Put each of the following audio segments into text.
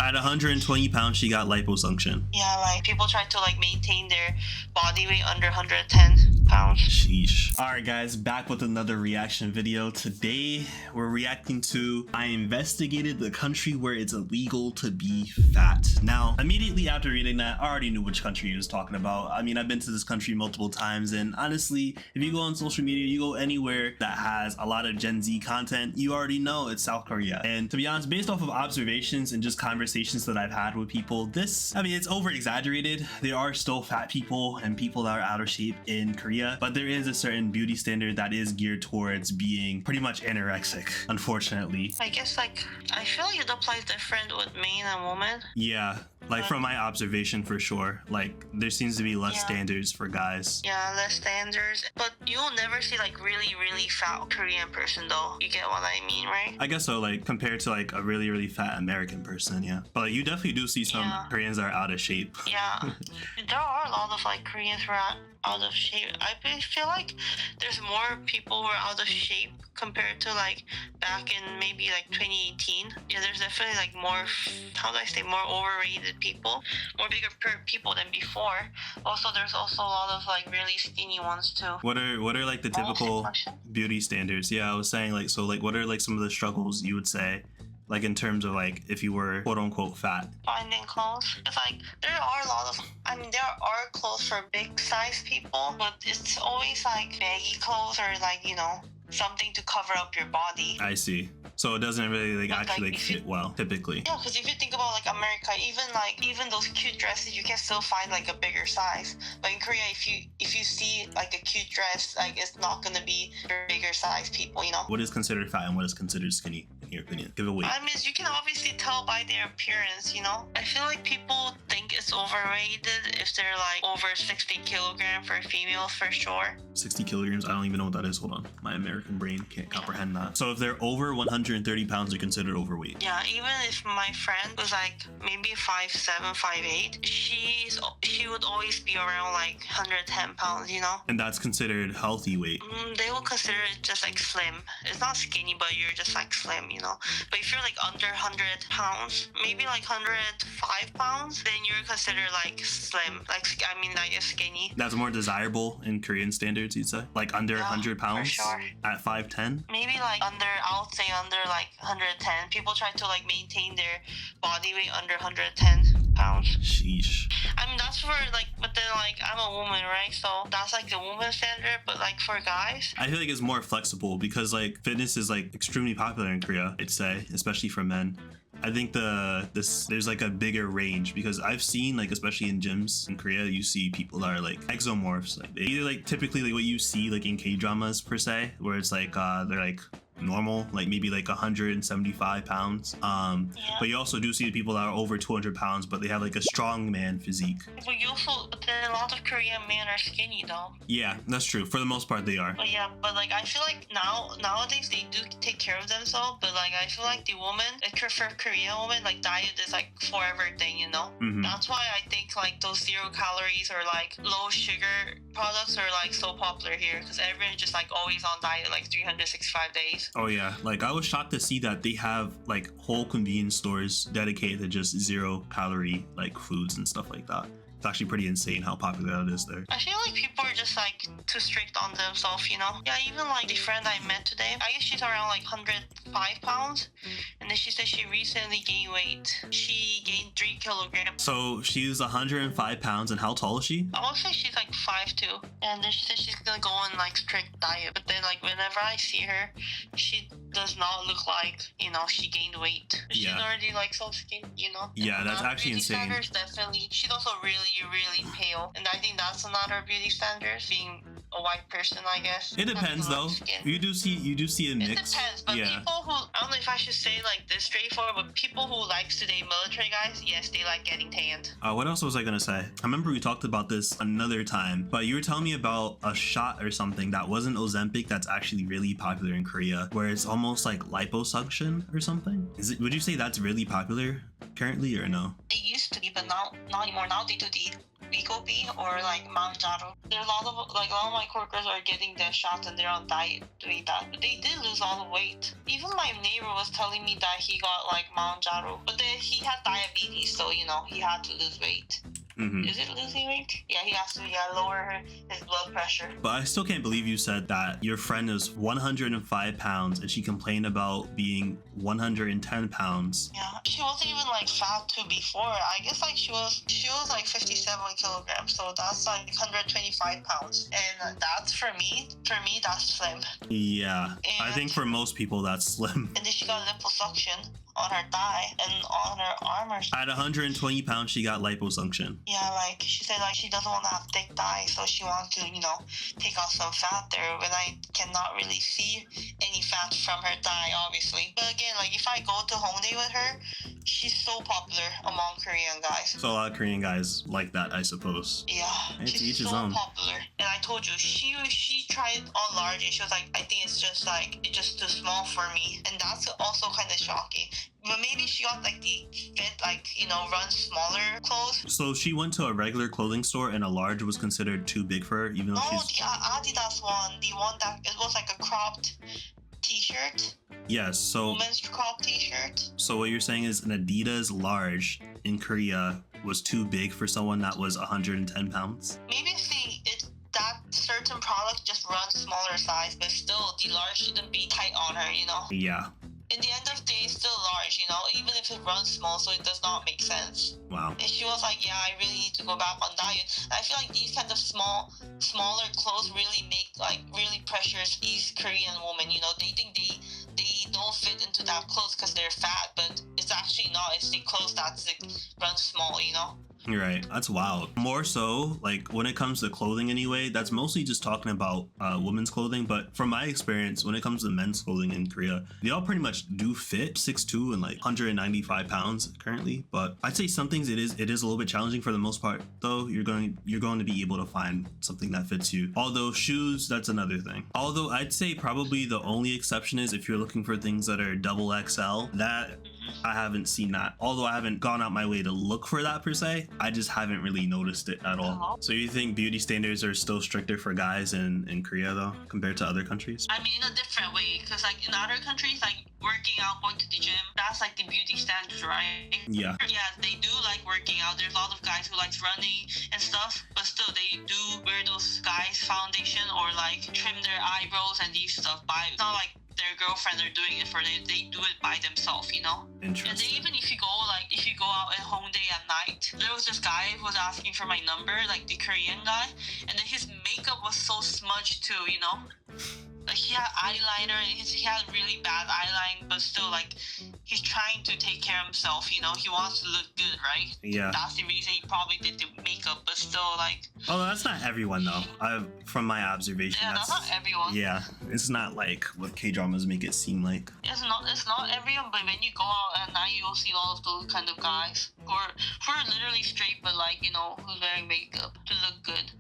At 120 pounds, she got liposuction. Yeah, like people try to like maintain their body weight under 110 pounds. Sheesh. Alright guys, back with another reaction video. Today we're reacting to I investigated the country where it's illegal to be fat. Now, immediately after reading that, I already knew which country he was talking about. I mean, I've been to this country multiple times, and honestly, if you go on social media, you go anywhere that has a lot of Gen Z content, you already know it's South Korea. And to be honest, based off of observations and just conversations that I've had with people, it's over exaggerated. There are still fat people and people that are out of shape in Korea, but there is a certain beauty standard that is geared towards being pretty much anorexic, unfortunately. I guess like I feel like it applies different with men and women. Yeah, like from my observation for sure, like there seems to be less standards for guys. Yeah, less standards, but you'll never see like really fat Korean person though. You get what I mean, right? I guess so, like compared to like a really fat American person, yeah. But like, you definitely do see some Koreans that are out of shape. Yeah, there are a lot of like Koreans who are out of shape. I feel like there's more people who are out of shape compared to like back in maybe like 2018. Yeah, there's definitely like more, how do I say, more overrated people, more bigger people than before. Also, there's also a lot of like really skinny ones too. What are like the typical beauty standards? Yeah, I was saying like, so like what are like some of the struggles you would say, like in terms of like if you were quote unquote fat? Finding clothes. It's like there are a lot of, I mean, there are clothes for big size people, but it's always like baggy clothes or like, you know, something to cover up your body. I see. So it doesn't really like actually like fit well typically. Yeah, because if you think about like America, even those cute dresses, you can still find like a bigger size. But in Korea, if you see like a cute dress, like it's not gonna be for bigger size people, you know. What is considered fat and what is considered skinny in your opinion? Give it a weight. I mean, you can obviously tell by their appearance, you know. I feel like people think it's overrated if they're like over 60 kilograms for females for sure. 60 kilograms? I don't even know what that is. Hold on. My American brain can't comprehend that. So if they're over 130 pounds, they're considered overweight. Yeah, even if my friend was like maybe 5'7", 5'8", she would always be around like 110 pounds, you know? And that's considered healthy weight. They will consider it just like slim. It's not skinny, but you're just like slim, you know? But if you're like under 100 pounds, maybe like 105 pounds, then you're considered like slim. Like, I mean, like skinny. That's more desirable in Korean standards, you'd say? Like under 100 pounds? For sure. At 5'10"? Maybe like I would say under like 110. People try to like maintain their body weight under 110 pounds. Sheesh. I mean, that's for like, but then like I'm a woman, right? So that's like the woman standard, but like for guys, I feel like it's more flexible because like fitness is like extremely popular in Korea, I'd say, especially for men. I think there's like a bigger range because I've seen like, especially in gyms in Korea, you see people that are like exomorphs, like they either like typically like what you see like in K-dramas per se, where it's like they're like normal, like maybe like 175 pounds. But you also do see the people that are over 200 pounds, but they have like a strong man physique. But then a lot of Korean men are skinny though. Yeah, that's true. For the most part, they are. But yeah, but like I feel like nowadays they do take care of themselves. But like I feel like the woman, like for Korean women, like diet is like forever thing, you know. That's why I think like those 0 calories or like low sugar products are like so popular here because everyone's just like always on diet like 365 days. Oh yeah, like I was shocked to see that they have like whole convenience stores dedicated to just 0 calorie like foods and stuff like that. It's actually pretty insane how popular that is there. I feel like people are just like too strict on themselves, you know? Yeah, even like the friend I met today, I guess she's around like 105 pounds. And then she said she recently gained weight. She gained 3 kilograms. So she's 105 pounds, and how tall is she? I would say she's like 5'2". And then she said she's gonna go on like strict diet. But then like whenever I see her, she does not look like, you know, she gained weight. She's already like so skinny, you know? Yeah, that's actually insane. Definitely. She's also really pale, and I think that's another beauty standard, being a white person, I guess. It depends though. You do see a mix. It depends, but people who, I don't know if I should say like this straightforward, but people who likes to date military guys, yes, they like getting tanned. What else was I gonna say? I remember we talked about this another time, but you were telling me about a shot or something that wasn't Ozempic that's actually really popular in Korea, where it's almost like liposuction or something. Would you say that's really popular currently or no? It used to be, but not anymore. Now they do the Wegovy or like Manjaro. There's a lot of my coworkers are getting their shots and they're on diet doing that. But they did lose a lot of weight. Even my neighbor was telling me that he got like Manjaro, but then he had diabetes, so you know he had to lose weight. Is it losing weight? Yeah, he has to lower his blood pressure. But I still can't believe you said that your friend is 105 pounds and she complained about being 110 pounds. Yeah, she wasn't even like fat too before. I guess like she was like 57 kilograms, so that's like 125 pounds, and that's for me that's slim. Yeah, And I think for most people that's slim. And then she got liposuction on her thigh and on her arm or something. At 120 pounds, she got liposuction. Yeah, like she said, like she doesn't want to have thick thighs, so she wants to, you know, take off some fat there. When I cannot really see any fat from her thigh, obviously. But again, like if I go to Hongdae with her, she's so popular among Korean guys. So a lot of Korean guys like that, I suppose. Yeah, It's each she's his so own. popular. And I told you, she tried on large, and she was like, I think it's just too small for me, and that's also kind of shocking. But maybe she got like the fit, like, you know, run smaller clothes. So she went to a regular clothing store and a large was considered too big for her, even though No, she's... the Adidas one, the one that it was like a cropped t-shirt, Yes, so women's cropped t-shirt. so what you're saying is an Adidas large in Korea was too big for someone that was 110 pounds? Maybe it's that certain product just runs smaller size, but still the large shouldn't be tight on her, you know. Yeah. In the end of the day, it's still large, you know, even if it runs small, so it does not make sense. Wow. And she was like, yeah, I really need to go back on diet. And I feel like these kinds of smaller clothes really pressures these Korean women, you know. They think they don't fit into that clothes because they're fat, but it's actually not. It's the clothes that run small, you know. You're right. That's wild. More so, like when it comes to clothing anyway, that's mostly just talking about women's clothing. But from my experience, when it comes to men's clothing in Korea, they all pretty much do fit 6'2" and like 195 pounds currently. But I'd say some things it is a little bit challenging for the most part, though. You're going to be able to find something that fits you. Although shoes, that's another thing. Although I'd say probably the only exception is if you're looking for things that are double XL. That I haven't seen that. Although I haven't gone out my way to look for that per se, I just haven't really noticed it at all. So you think beauty standards are still stricter for guys in Korea though, compared to other countries? I mean, in a different way, because like in other countries, like working out, going to the gym, that's like the beauty standards, right? Yeah. Yeah, they do like working out. There's a lot of guys who likes running and stuff, but still they do wear those guys foundation or like trim their eyebrows and these stuff by. It's not like their girlfriend are doing it for them. They do it by themselves, you know. Interesting. And then even if you go out at Hongdae at night, there was this guy who was asking for my number, like the Korean guy, and then his makeup was so smudged too, you know. Like he had eyeliner, and he had really bad eyeline, but still like he's trying to take care of himself, you know. He wants to look good, right? Yeah. That's the reason he probably did the makeup, but still like. Oh, that's not everyone though. From my observation, Yeah, that's not everyone. Yeah, it's not like what K-dramas make it seem like. It's not everyone, but when you go out at night, you'll see all of those kind of guys who are literally straight, but like, you know, who's wearing makeup to look good.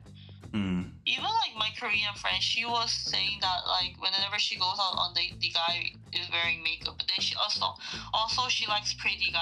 Even like my Korean friend, she was saying that like whenever she goes out on the guy is wearing makeup, but then she also she likes pretty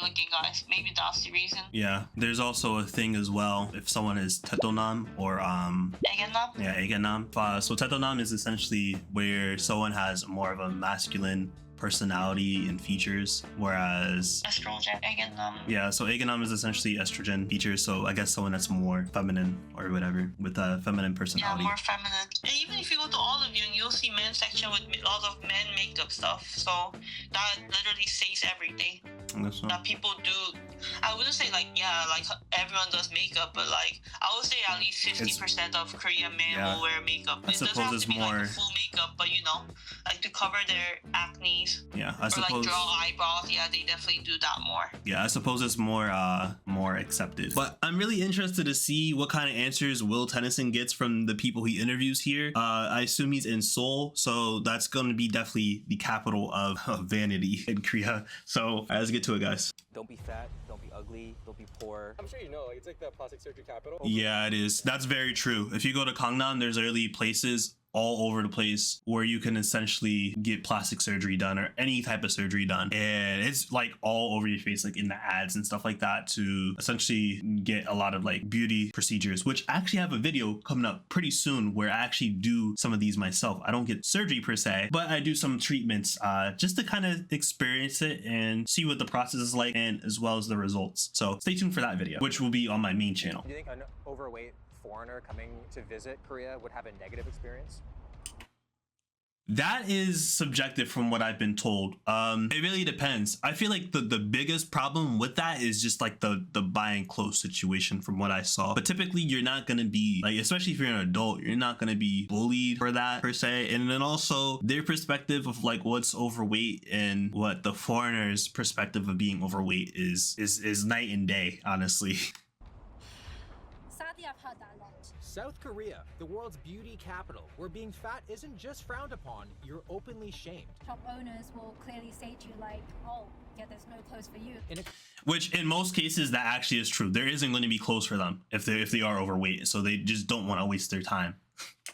looking guys. Maybe that's the reason. Yeah, there's also a thing as well if someone is tetonam or Egenam? Yeah, egenam. So tetonam is essentially where someone has more of a masculine personality and features, whereas Estrogen, Egenam. yeah, so egenam is essentially estrogen features, so I guess someone that's more feminine or whatever with a feminine personality. Yeah, more feminine. And even if you go to all of you, you'll see men's section with lots of men makeup stuff, so that literally says everything. So. That people do. I wouldn't say like everyone does makeup, but like I would say at least 50% of Korean men will wear makeup. I suppose doesn't have it's to be more like a full makeup, but you know, like to cover their acne. Yeah, I or suppose. Or like draw eyebrows. Yeah, they definitely do that more. Yeah, I suppose it's more accepted. But I'm really interested to see what kind of answers Will Tennyson gets from the people he interviews here. I assume he's in Seoul, so that's going to be definitely the capital of vanity in Korea. So let's get to it, guys. Don't be fat, don't be ugly, don't be poor. I'm sure you know, like, it's like the plastic surgery capital. Yeah, it is. That's very true. If you go to Gangnam, there's early places all over the place where you can essentially get plastic surgery done or any type of surgery done, and it's like all over your face, like in the ads and stuff like that, to essentially get a lot of like beauty procedures, which I actually have a video coming up pretty soon where I actually do some of these myself. I don't get surgery per se, but I do some treatments just to kind of experience it and see what the process is like, and as well as the results. So stay tuned for that video, which will be on my main channel. Do you think an overweight foreigner coming to visit Korea would have a negative experience? That is subjective from what I've been told. It really depends. I feel like the biggest problem with that is just like the buying clothes situation from what I saw. But typically you're not gonna be like, especially if you're an adult, you're not gonna be bullied for that per se. And then also their perspective of like what's overweight and what the foreigner's perspective of being overweight is night and day, honestly. Sadly, I've heard that a lot. South Korea, the world's beauty capital, where being fat isn't just frowned upon, you're openly shamed. Shop owners will clearly say to you like, oh, yeah, there's no clothes for you. Which in most cases that actually is true. There isn't going to be clothes for them if they are overweight, so they just don't want to waste their time.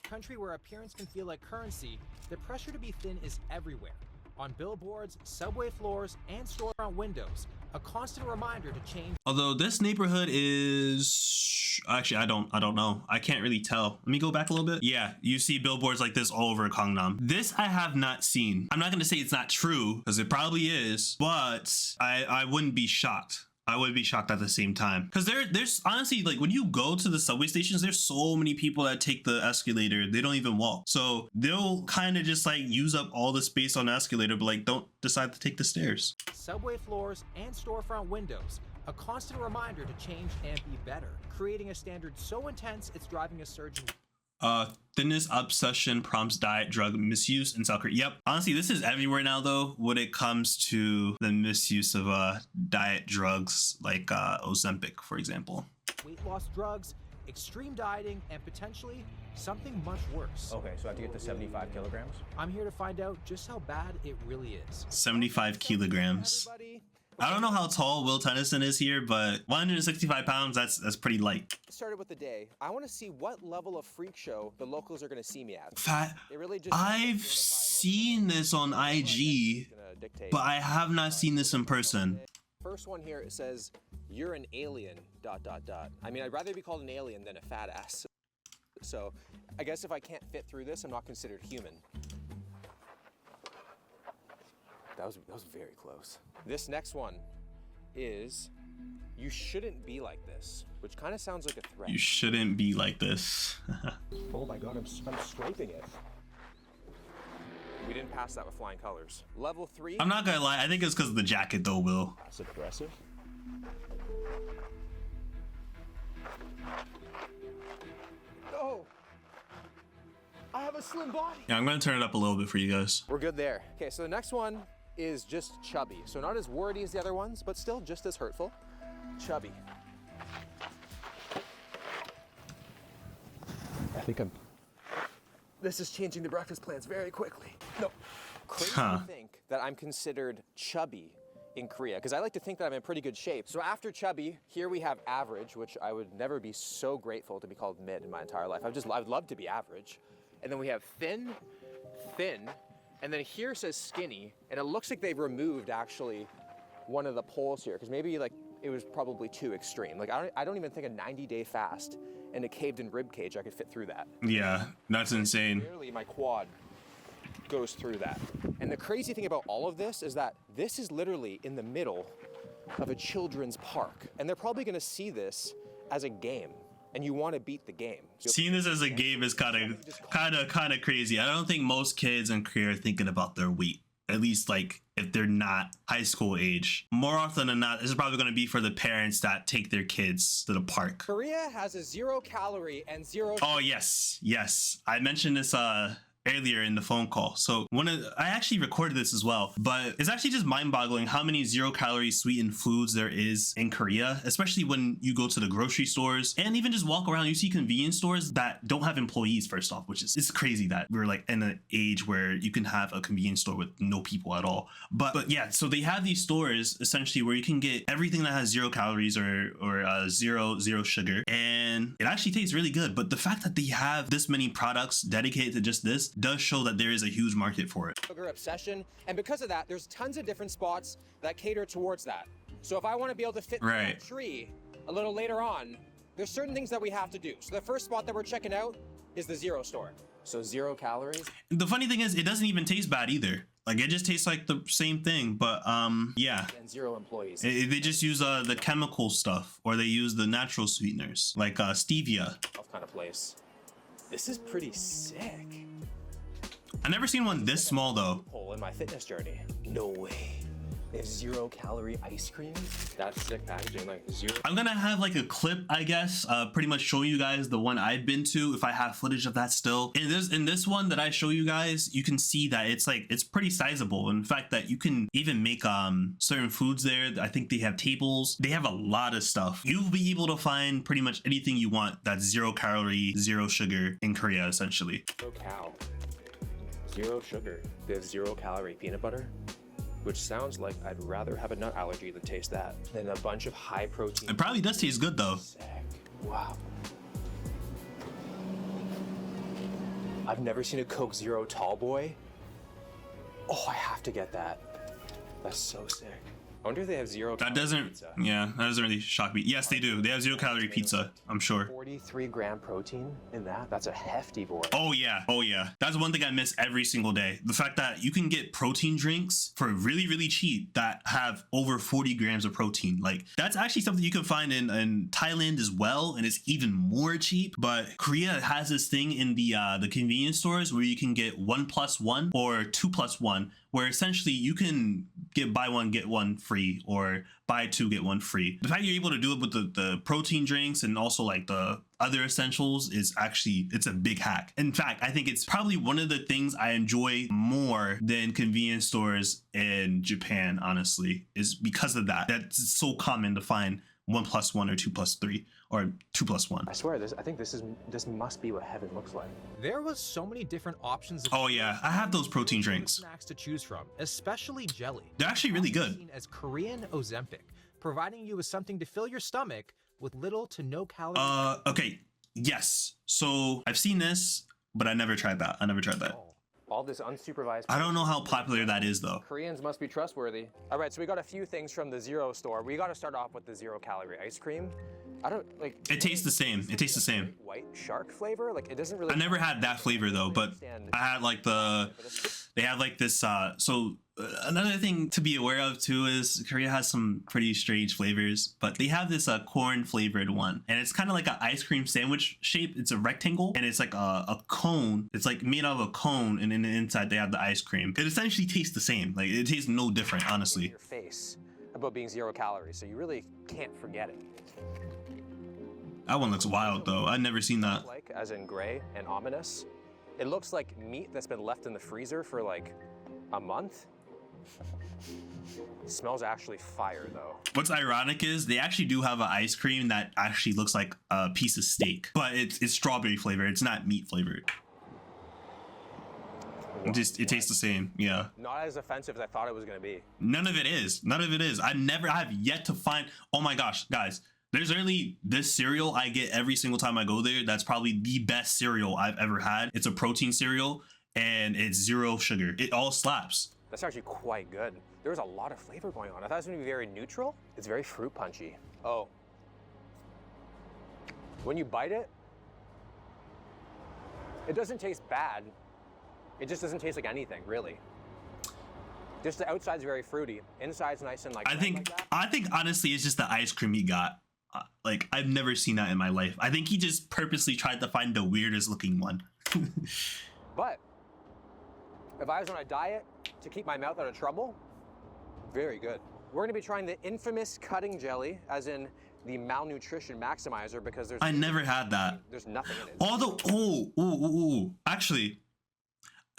Country where appearance can feel like currency, the pressure to be thin is everywhere. On billboards, subway floors, and storefront windows, a constant reminder to change. Although this neighborhood is actually, I don't know. I can't really tell. Let me go back a little bit. Yeah, you see billboards like this all over Gangnam. This I have not seen. I'm not going to say it's not true because it probably is, but I wouldn't be shocked. I would be shocked at the same time, because there's honestly, like, when you go to the subway stations, there's so many people that take the escalator, they don't even walk, so they'll kind of just like use up all the space on the escalator but like don't decide to take the stairs. Subway floors and storefront windows, a constant reminder to change and be better, creating a standard so intense it's driving a surge in thinness obsession prompts diet drug misuse in South Korea. Yep, honestly this is everywhere now though when it comes to the misuse of diet drugs like Ozempic, for example. Weight loss drugs, extreme dieting, and potentially something much worse. Okay, so I have to get to 75 kilograms? I'm here to find out just how bad it really is. 75 kilograms. Everybody. I don't know how tall Will Tennyson is here, but 165 pounds, that's pretty light. Started with the day. I want to see what level of freak show the locals are going to see me at. Fat. They really just I've seen this on IG, but I have not seen this in person. First one here, it says, "You're an alien, ... I mean, I'd rather be called an alien than a fat ass. So I guess if I can't fit through this, I'm not considered human. That was very close. This next one is, "You shouldn't be like this," which kind of sounds like a threat. You shouldn't be like this. Oh my god, I'm striping it. We didn't pass that with flying colors. Level 3. I'm not gonna lie, I think it's because of the jacket though, Will. Passive aggressive. No! I have a slim body! Yeah, I'm gonna turn it up a little bit for you guys. We're good there. Okay, so the next one is just chubby. So not as wordy as the other ones, but still just as hurtful. Chubby. I think this is changing the breakfast plans very quickly. No. Crazy to think that I'm considered chubby in Korea, because I like to think that I'm in pretty good shape. So after chubby, here we have average, which I would never be so grateful to be called mid in my entire life. I'd love to be average. And then we have thin, and then here says skinny, and it looks like they've removed actually one of the poles here, because maybe like it was probably too extreme. Like I don't even think a 90-day fast and a caved-in rib cage I could fit through that. Yeah, that's insane. Barely my quad goes through that. And the crazy thing about all of this is that this is literally in the middle of a children's park, and they're probably going to see this as a game. And you want to beat the game. Seeing this as a game is kind of crazy. I don't think most kids in Korea are thinking about their weight. At least like if they're not high school age. More often than not, this is probably going to be for the parents that take their kids to the park. Korea has a 0 calorie and 0. Oh yes, yes. I mentioned this earlier in the phone call. So I actually recorded this as well, but it's actually just mind-boggling how many 0-calorie sweetened foods there is in Korea, especially when you go to the grocery stores and even just walk around. You see convenience stores that don't have employees, first off, which is, it's crazy that we're like in an age where you can have a convenience store with no people at all. But yeah, so they have these stores essentially where you can get everything that has 0 calories or zero sugar, and it actually tastes really good. But the fact that they have this many products dedicated to just this does show that there is a huge market for it. Sugar obsession, and because of that, there's tons of different spots that cater towards that. So if I want to be able to fit Right. the tree a little later on, there's certain things that we have to do. So the first spot that we're checking out is the Zero store. So 0 calories. The funny thing is, it doesn't even taste bad either. Like, it just tastes like the same thing, but yeah. And 0 employees. They just use the chemical stuff, or they use the natural sweeteners, like stevia. Kind of place. This is pretty sick. I never seen one this small though. Hole in my fitness journey. No way. They have 0-calorie ice creams. That's sick packaging, like 0. I'm gonna have like a clip, I guess, pretty much showing you guys the one I've been to, if I have footage of that still. In this one that I show you guys, you can see that it's pretty sizable. In fact, that you can even make certain foods there. I think they have tables. They have a lot of stuff. You'll be able to find pretty much anything you want that's 0 calorie, 0 sugar in Korea, essentially. 0 cal. 0 sugar. They have 0-calorie peanut butter, which sounds like I'd rather have a nut allergy than taste that. Then a bunch of high protein. It probably does taste good though. Sick. Wow. I've never seen a Coke Zero tall boy. Oh, I have to get that. That's so sick. I wonder if they have 0 That doesn't, pizza. yeah, that doesn't really shock me. Yes, they do. They have 0-calorie pizza, I'm sure. 43-gram protein in that. That's a hefty boy. Oh yeah, oh yeah. That's one thing I miss every single day. The fact that you can get protein drinks for really, really cheap that have over 40 grams of protein. Like, that's actually something you can find in Thailand as well, and it's even more cheap. But Korea has this thing in the convenience stores where you can get 1+1 or 2+1, where essentially you can get buy one get one free or buy 2 get 1 free. The fact you're able to do it with the protein drinks and also like the other essentials is actually, it's a big hack. In fact, I think it's probably one of the things I enjoy more than convenience stores in Japan, honestly, is because of that. That's so common to find 1+1 or 2+3 or 2+1. I swear, I think this must be what heaven looks like. There was so many different options of Oh yeah, I have those protein drinks. snacks to choose from, especially jelly. They're actually really good. Seen as Korean Ozempic, providing you with something to fill your stomach with little to no calories. Okay, yes. So I've seen this, but I never tried that. All this unsupervised. I don't know how popular that is though. Koreans must be trustworthy. All right, so we got a few things from the Zero store. We got to start off with the 0-calorie ice cream. I don't like. It tastes the same. It tastes the same. White shark flavor, like it doesn't really. I never had that flavor though, but I had like they have like this. So another thing to be aware of too is Korea has some pretty strange flavors, but they have this corn flavored one, and it's kind of like an ice cream sandwich shape. It's a rectangle, and it's like a cone. It's like made out of a cone, and in the inside they have the ice cream. It essentially tastes the same. Like, it tastes no different, honestly. Your face about being 0 calories, so you really can't forget it. That one looks wild though. I've never seen that. Like, as in gray and ominous. It looks like meat that's been left in the freezer for like a month. It smells actually fire though. What's ironic is they actually do have an ice cream that actually looks like a piece of steak, but it's strawberry flavored. It's not meat flavored. It tastes the same. Yeah. Not as offensive as I thought it was gonna be. None of it is. None of it is. I have yet to find. Oh my gosh, guys. There's literally this cereal I get every single time I go there. That's probably the best cereal I've ever had. It's a protein cereal and it's 0 sugar. It all slaps. That's actually quite good. There's a lot of flavor going on. I thought it was gonna be very neutral. It's very fruit punchy. Oh. When you bite it, it doesn't taste bad. It just doesn't taste like anything, really. Just the outside's very fruity. Inside's nice and like. I think honestly, it's just the ice cream he got. Like, I've never seen that in my life. I think he just purposely tried to find the weirdest looking one. But if I was on a diet to keep my mouth out of trouble, very good. We're gonna be trying the infamous cutting jelly, as in the malnutrition maximizer, because there's. I never had that. There's nothing in it. Actually,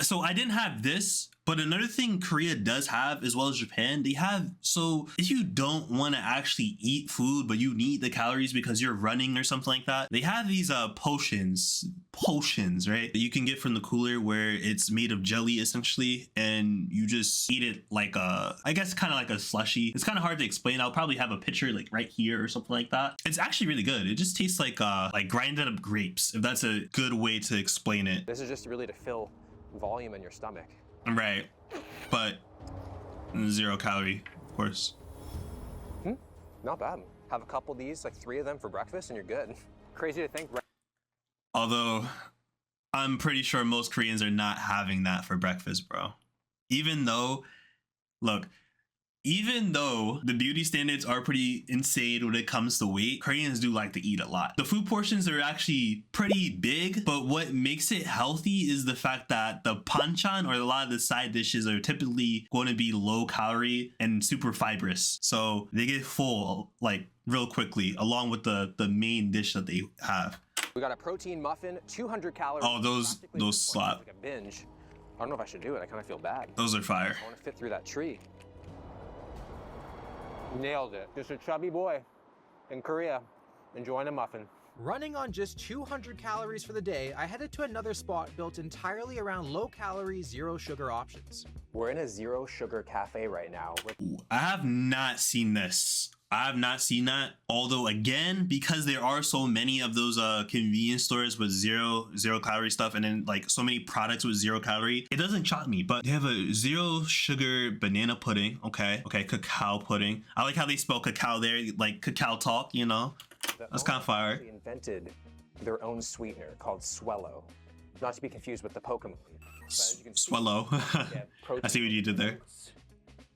So I didn't have this, but another thing Korea does have, as well as Japan, they have, so if you don't want to actually eat food, but you need the calories because you're running or something like that, they have these potions, right? That you can get from the cooler where it's made of jelly essentially, and you just eat it like a, I guess kind of like a slushy. It's kind of hard to explain. I'll probably have a picture like right here or something like that. It's actually really good. It just tastes like grinded up grapes, if that's a good way to explain it. This is just really to fill volume in your stomach. Right, but 0 calorie, of course. Not bad. Have a couple of these, like 3 of them for breakfast, and you're good. Crazy to think. Although, I'm pretty sure most Koreans are not having that for breakfast, bro. Even though, look, even though the beauty standards are pretty insane when it comes to weight, Koreans do like to eat a lot. The food portions are actually pretty big, but what makes it healthy is the fact that the panchan, or a lot of the side dishes, are typically going to be low calorie and super fibrous. So they get full like real quickly, along with the main dish that they have. We got a protein muffin, 200 calories. Oh, those slap. Like a binge. I don't know if I should do it. I kind of feel bad. Those are fire. I want to fit through that tree. Nailed it. Just a chubby boy in Korea enjoying a muffin. Running on just 200 calories for the day, I headed to another spot built entirely around low-calorie, zero-sugar options. We're in a zero-sugar cafe right now. I have not seen this. I have not seen that. Although again, because there are so many of those convenience stores with zero calorie stuff, and then like so many products with 0 calorie, it doesn't shock me. But they have a 0 sugar banana pudding. Okay, cacao pudding. I like how they spell cacao there, like cacao talk, you know. That's kind of fire. They invented their own sweetener called Swello, not to be confused with the Pokemon. Swello. I see what you did there.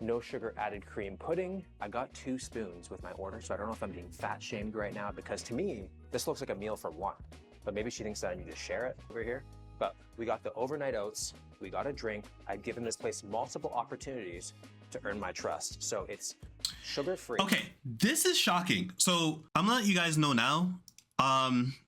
No sugar added cream pudding. I got 2 spoons with my order, so I don't know if I'm being fat shamed right now, because to me, this looks like a meal for 1. But maybe she thinks that I need to share it over here. But we got the overnight oats, we got a drink. I've given this place multiple opportunities to earn my trust. So it's sugar-free. Okay, this is shocking. So I'm gonna let you guys know now.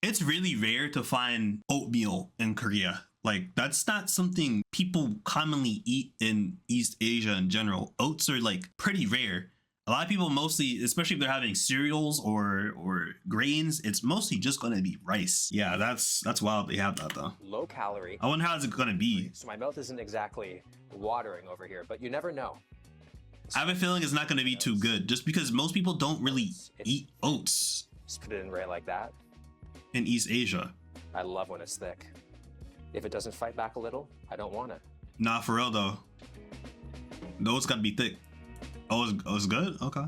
It's really rare to find oatmeal in Korea. Like, that's not something people commonly eat in East Asia in general. Oats are like pretty rare. A lot of people mostly, especially if they're having cereals or grains, it's mostly just gonna be rice. Yeah, that's wild they have that though. Low calorie. I wonder how it's gonna be. So my mouth isn't exactly watering over here, but you never know. I have a feeling it's not gonna be too good, just because most people don't really eat oats. Just put it in right like that. In East Asia. I love when it's thick. If it doesn't fight back a little, I don't want it. Nah, for real though. The oats gotta be thick. Oh, it's good? Okay.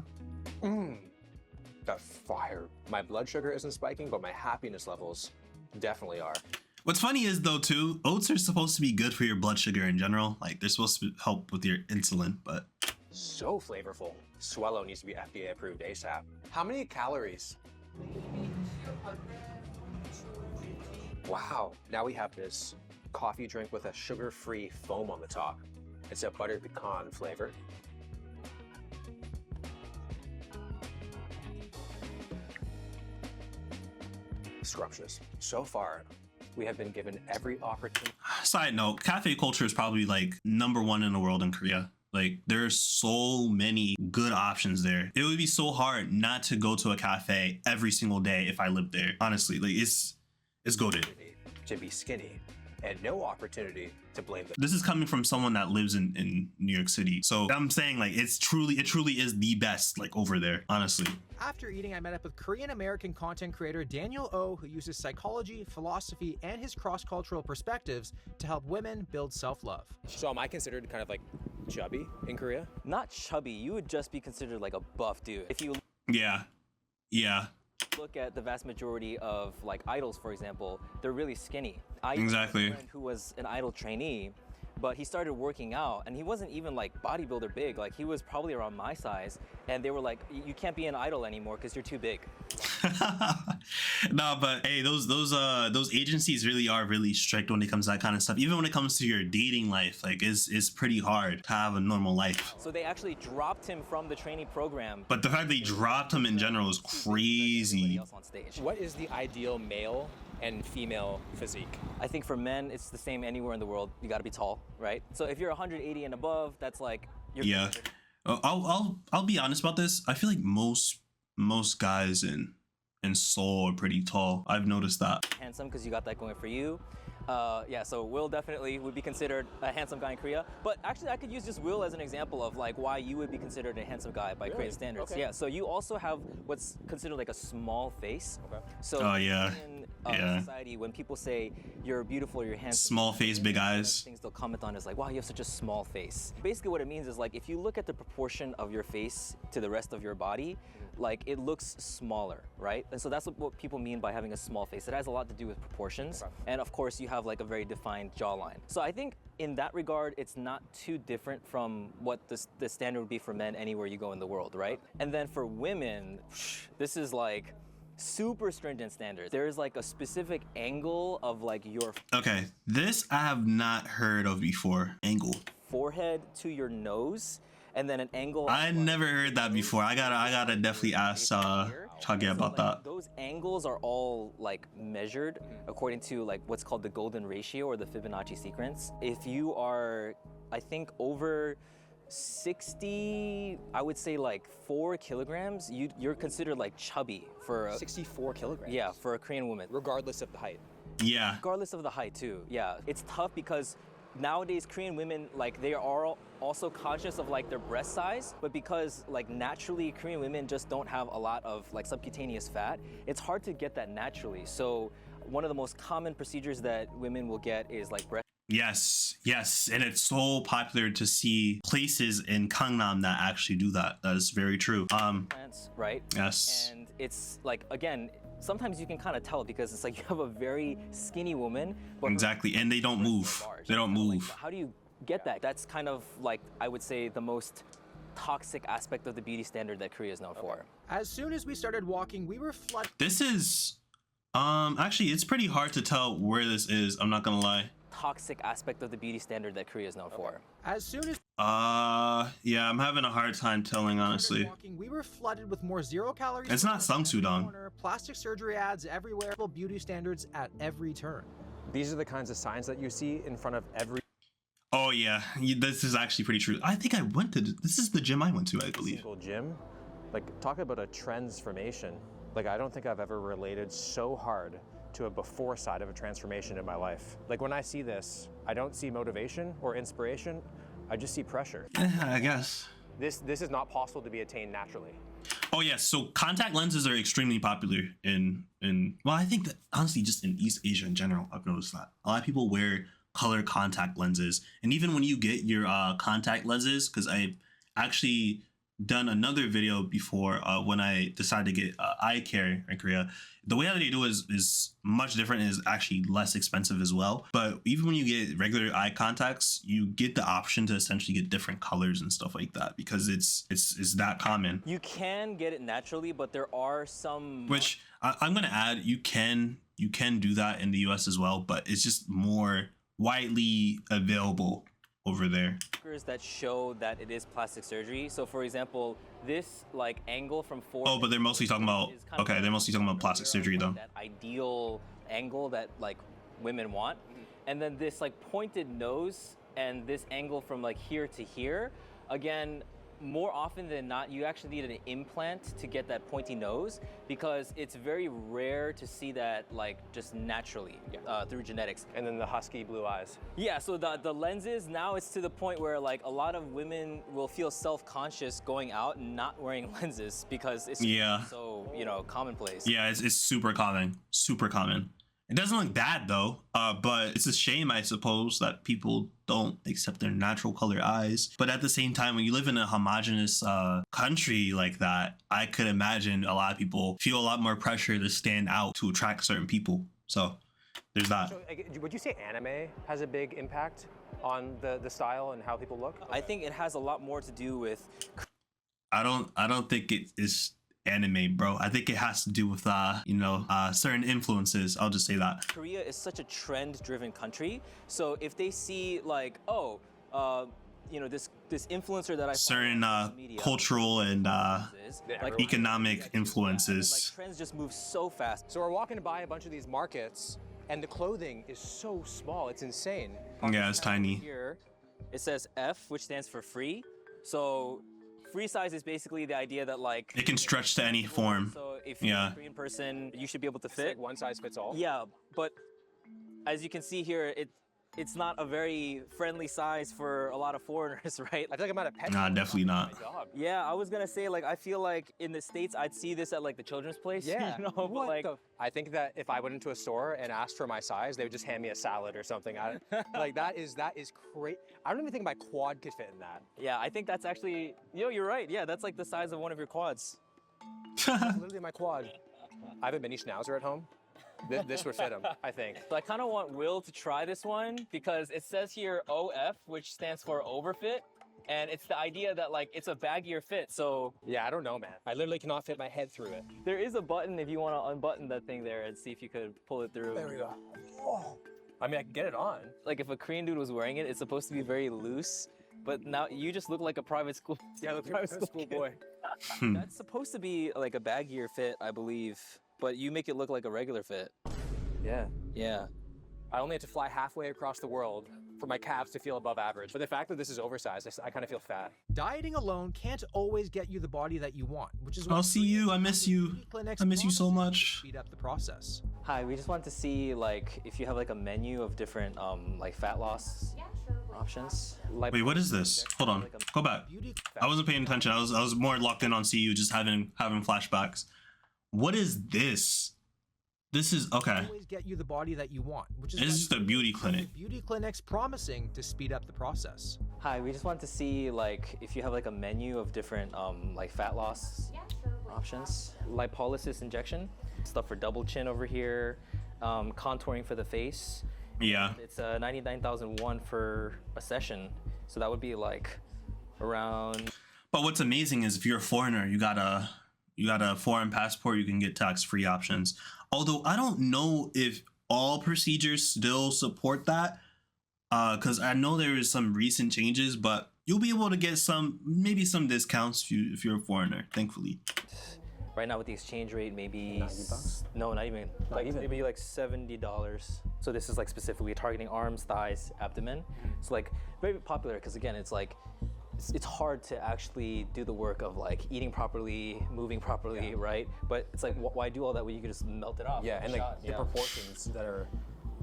That's fire. My blood sugar isn't spiking, but my happiness levels definitely are. What's funny is though too, oats are supposed to be good for your blood sugar in general. Like, they're supposed to help with your insulin, but. So flavorful. Swello needs to be FDA approved ASAP. How many calories? Wow. Now we have this coffee drink with a sugar-free foam on the top. It's a buttered pecan flavor. Scrumptious. So far, we have been given every opportunity. Side note, cafe culture is probably like #1 in the world in Korea. Like, there's so many good options there. It would be so hard not to go to a cafe every single day if I lived there. Honestly, like, it's goated. To be skinny, and no opportunity to blame them. This is coming from someone that lives in New York City. So I'm saying, like, it truly is the best, like, over there, honestly. After eating, I met up with Korean-American content creator Daniel Oh, who uses psychology, philosophy, and his cross-cultural perspectives to help women build self-love. So am I considered kind of like chubby in Korea? Not chubby, you would just be considered like a buff dude. If you Yeah. look at the vast majority of like idols, for example, they're really skinny. I Exactly. have a friend who was an idol trainee, but he started working out and he wasn't even like bodybuilder big. Like, he was probably around my size, and they were like, you can't be an idol anymore because you're too big. No, but hey, those agencies really are really strict when it comes to that kind of stuff. Even when it comes to your dating life, like, it's pretty hard to have a normal life. So they actually dropped him from the trainee program. But the fact they dropped him in general is crazy. Else on stage. What is the ideal male and female physique? I think for men, it's the same anywhere in the world. You got to be tall, right? So if you're 180 and above, that's like you're Yeah. I'll be honest about this. I feel like most guys in Seoul are pretty tall. I've noticed that. handsome because you got that going for you. Yeah, so Will definitely would be considered a handsome guy in Korea. But actually, I could use just Will as an example of like why you would be considered a handsome guy by Korean standards. Okay. Yeah, so you also have what's considered like a small face. Okay. So Oh, yeah. in Yeah. society, when people say you're beautiful, you're handsome, Small face, big one of the eyes. things they'll comment on is like, wow, you have such a small face. Basically, what it means is like if you look at the proportion of your face to the rest of your body, like it looks smaller, right? And so that's what people mean by having a small face. It has a lot to do with proportions. Okay. And of course, you have like a very defined jawline. So I think in that regard, it's not too different from what the standard would be for men anywhere you go in the world, right? And then for women, this is like super stringent standards. There is like a specific angle of like your Okay, this I have not heard of before. Angle. forehead to your nose, and then an angle. I of, never heard that before. I gotta definitely ask Chage about that. Those angles are all like measured according to like what's called the golden ratio or the Fibonacci sequence. If you are, I think, over 60, I would say like 4 kilograms, you're considered like chubby for a, 64 kilograms. yeah, for a Korean woman. Regardless of the height. Yeah. Regardless of the height too. Yeah, it's tough because nowadays Korean women, like they are also conscious of like their breast size, but because like naturally Korean women just don't have a lot of like subcutaneous fat, it's hard to get that naturally. So one of the most common procedures that women will get is like breast Yes, and it's so popular to see places in Gangnam that actually do that. That is very true. implants, right? Yes. And it's like, again, sometimes you can kind of tell because it's like you have a very skinny woman, but her Exactly, and they don't move. breasts are large. They don't Like, move. how do you get that? That's kind of like, I would say, the most toxic aspect of the beauty standard that Korea is known for. As soon as we started walking, we were flooded This is actually it's pretty hard to tell where this is. I'm not gonna lie. Toxic aspect of the beauty standard that Korea is known for. as soon as Yeah, I'm having a hard time telling we started honestly. walking, we were flooded with more 0 calories. It's not foods every Sungsudong. corner, plastic surgery ads everywhere, beauty standards at every turn. These are the kinds of signs that you see in front of every Oh yeah, this is actually pretty true. I think I went to this is the gym I went to, I believe. single gym. Like, talk about a transformation. Like, I don't think I've ever related so hard to a before side of a transformation in my life. Like, when I see this, I don't see motivation or inspiration. I just see pressure. I guess. This is not possible to be attained naturally. Oh yes, so contact lenses are extremely popular in well, I think that honestly just in East Asia in general, I've noticed that a lot of people wear color contact lenses, and even when you get your contact lenses, because I actually done another video before when I decided to get eye care in Korea. The way that they do is much different and is actually less expensive as well. But even when you get regular eye contacts, you get the option to essentially get different colors and stuff like that because it's that common. You can get it naturally, but there are some Which I'm gonna add, you can do that in the US as well, but it's just more widely available over there. markers that show that it is plastic surgery. So for example, this like angle from forehead. Oh, but they're mostly talking about is kind of okay, like they're mostly talking about plastic surgery though. that ideal angle that like women want. And then this like pointed nose and this angle from like here to here, again, more often than not, you actually need an implant to get that pointy nose because it's very rare to see that like just naturally through genetics. And then the husky blue eyes. Yeah, so the lenses, now it's to the point where like a lot of women will feel self-conscious going out and not wearing lenses because it's Yeah. so, you know, commonplace. Yeah, it's super common. Super common. It doesn't look bad though, but it's a shame, I suppose, that people don't accept their natural color eyes. But at the same time, when you live in a homogenous country like that, I could imagine a lot of people feel a lot more pressure to stand out to attract certain people. So there's that. So, would you say anime has a big impact on the style and how people look? I think it has a lot more to do with I don't think it is anime, bro. I think it has to do with certain influences. I'll just say that. Korea is such a trend-driven country. So if they see like, oh, you know, this influencer that I certain follow on social media cultural and like economic influences. Like trends just move so fast. So we're walking by a bunch of these markets, and the clothing is so small. It's insane. Yeah, it's tiny. Here, it says F, which stands for free. So free size is basically the idea that like It can stretch to any form. So if you're a Korean person, you should be able to It's fit. like one size fits all. Yeah, but as you can see here, it's not a very friendly size for a lot of foreigners, right? I feel like I'm at a pet Nah, store definitely talking to not. my dog. Yeah, I was gonna say like I feel like in the States I'd see this at like the children's place. Yeah. You know, but What like the- I think that if I went into a store and asked for my size, they would just hand me a salad or something. Like that is great. I don't even think my quad could fit in that. yeah, I think that's actually you're right. Yeah, that's like the size of one of your quads. Literally my quad. I have a mini schnauzer at home. This would fit him, I think. So I kind of want Will to try this one because it says here OF, which stands for overfit. And it's the idea that like it's a baggier fit. So Yeah, I don't know, man. I literally cannot fit my head through it. there is a button if you want to unbutton that thing there and see if you could pull it through. There we go. Oh. I mean, I can get it on. Like if a Korean dude was wearing it, it's supposed to be very loose. But now you just look like a private school. Yeah, look, private school kid. boy. That's supposed to be like a baggier fit, I believe. But you make it look like a regular fit. Yeah. Yeah. I only had to fly halfway across the world for my calves to feel above average. But the fact that this is oversized, I kind of feel fat. Dieting alone can't always get you the body that you want, which is why I'll see you. I miss you. beauty clinics I miss you so promise much. to speed up the process. Hi, we just want to see like if you have like a menu of different like fat loss options. Like, Wait, what is this? Hold on. Go back. Beauty I wasn't paying attention. I was more locked in on CU, just having flashbacks. What is this? This is okay. always get you the body that you want, which is This why is the beauty clinic. beauty clinics promising to speed up the process. Hi, we just want to see like if you have like a menu of different like fat loss options. Lipolysis injection, stuff for double chin over here, contouring for the face. Yeah. It's 99,001 for a session, so that would be like around. But what's amazing is if you're a foreigner, you got a foreign passport, you can get tax-free options. Although I don't know if all procedures still support that, because I know there is some recent changes, but you'll be able to get maybe some discounts if you're a foreigner, thankfully. Right now with the exchange rate, maybe $90? no, not even. Maybe like $70. So this is like specifically targeting arms, thighs, abdomen. It's like very popular because again, it's like it's hard to actually do the work of like eating properly, moving properly, right? But it's like why do all that when you can just melt it off? Yeah, with a and like shot? the proportions that are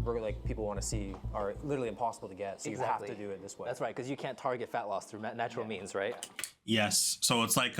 like people want to see are literally impossible to get. So you have to do it this way. That's right, because you can't target fat loss through natural means, right? Yes. So it's like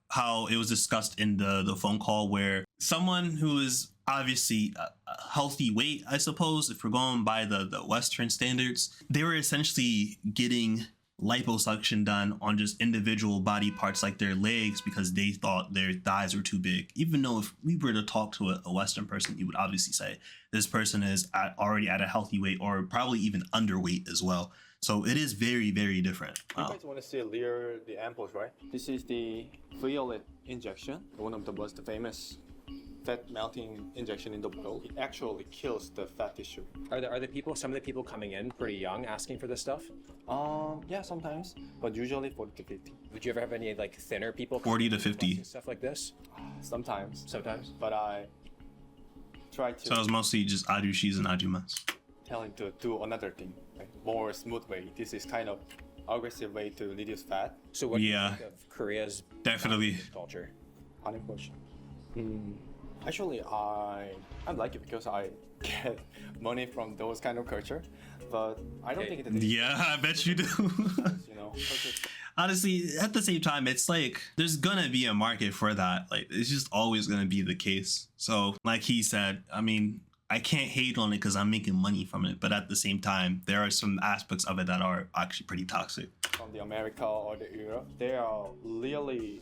how it was discussed in the phone call where someone who is obviously a healthy weight, I suppose, if we're going by the Western standards, they were essentially getting liposuction done on just individual body parts like their legs because they thought their thighs were too big. Even though if we were to talk to a Western person, you would obviously say this person is already at a healthy weight or probably even underweight as well. So it is very, very different. You Wow. guys want to see the ampoules, right? This is the violet injection, one of the most famous fat melting injection in the world. It actually kills the fat tissue. Are some of the people coming in pretty young asking for this stuff? Yeah, sometimes, but usually 40 to 50. Would you ever have any like thinner people 40 to coming in 50. requesting stuff like this? Sometimes, Sometimes. but I try to So it's mostly just ajushis and ajumas. tell him to do another thing, like more smooth way. This is kind of aggressive way to reduce fat. So what do you Yeah. think of Korea's Definitely. culture? Honey question. Actually, I like it because I get money from those kind of culture, but I don't think it is. Yeah, I bet you do. You know, culture. Honestly, at the same time, it's like there's gonna be a market for that. Like it's just always gonna be the case. So like he said, I mean, I can't hate on it because I'm making money from it. But at the same time, there are some aspects of it that are actually pretty toxic. From the America or the Europe, they are really